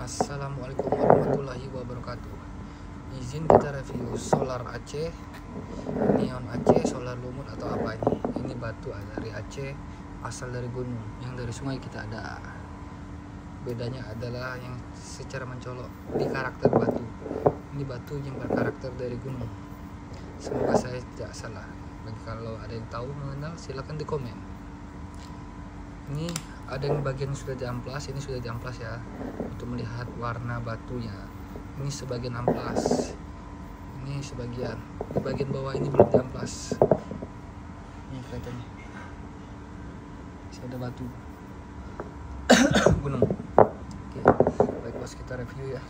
Assalamualaikum warahmatullahi wabarakatuh. Izin kita review solar Aceh, neon Aceh, solar lumut atau apa ini. Ini batu dari Aceh, asal dari gunung. Yang dari sungai kita ada. Bedanya adalah yang secara mencolok di karakter batu. Ini batu yang berkarakter dari gunung. Semoga saya tidak salah. Bagi kalau ada yang tahu mengenal silakan di komen. Ini ada yang bagian sudah diamplas, ini sudah diamplas ya, untuk melihat warna batunya. Ini sebagian amplas, ini sebagian, di bagian bawah ini belum diamplas. Ini kelihatannya masih ada batu gunung. Oke, baik bos, kita review ya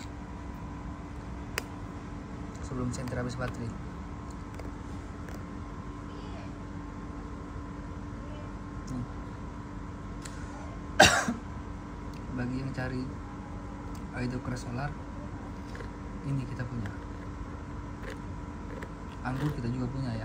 sebelum senter habis baterai. Bagi yang cari hydrocrash solar, ini kita punya. Anggur kita juga punya ya.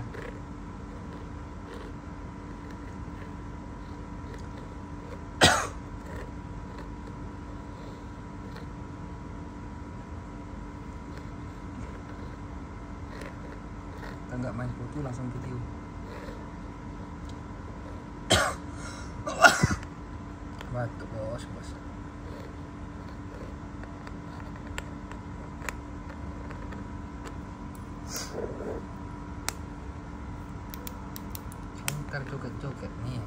Kita nggak main foto, langsung video. Batu bos. Ntar joget-joget nih.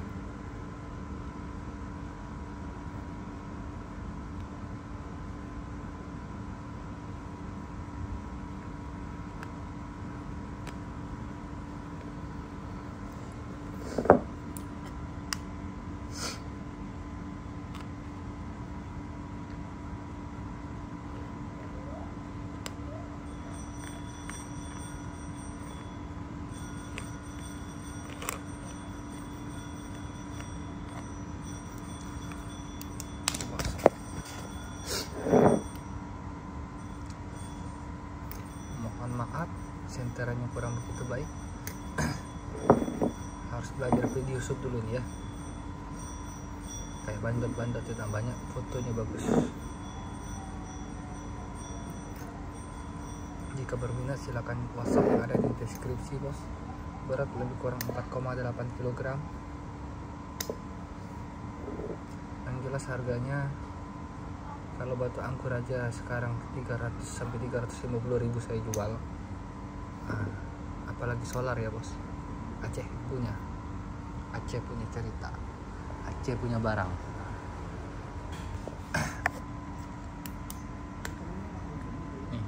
Mohon maaf, senterannya kurang begitu baik. Harus belajar video shoot dulu nih ya. Kayak bandot-bandot itu banyak, fotonya bagus. Jika berminat silakan WhatsApp yang ada di deskripsi bos. Berat lebih kurang 4,8 kg. Yang jelas harganya kalau batu angkur aja sekarang 300 sampai 350.000 saya jual. Apalagi solar ya bos. Aceh punya cerita, Aceh punya barang. Nih.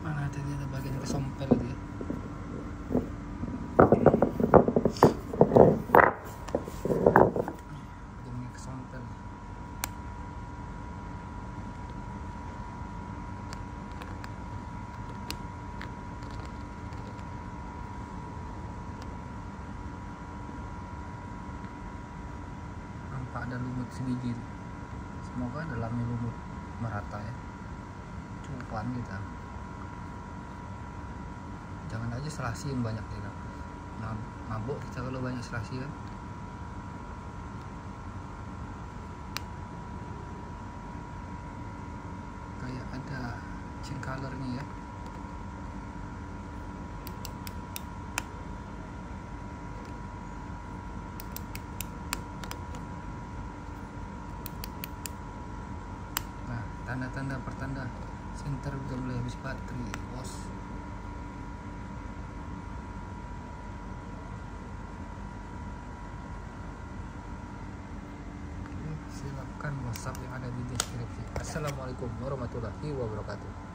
Mana tadi ada bagian kesompel dia. Bagian kesompel. Nampak ada lumut sebiji. Semoga dalamnya lumut merata ya. Cukupan kita. Jangan aja selasi yang banyak ya. Mabuk kita kalau banyak selasi kan. Kayak ada change colornya ya. Nah, tanda-tanda pertanda senter udah mulai habis baterai bos. Silakan WhatsApp yang ada di deskripsi. Assalamualaikum warahmatullahi wabarakatuh.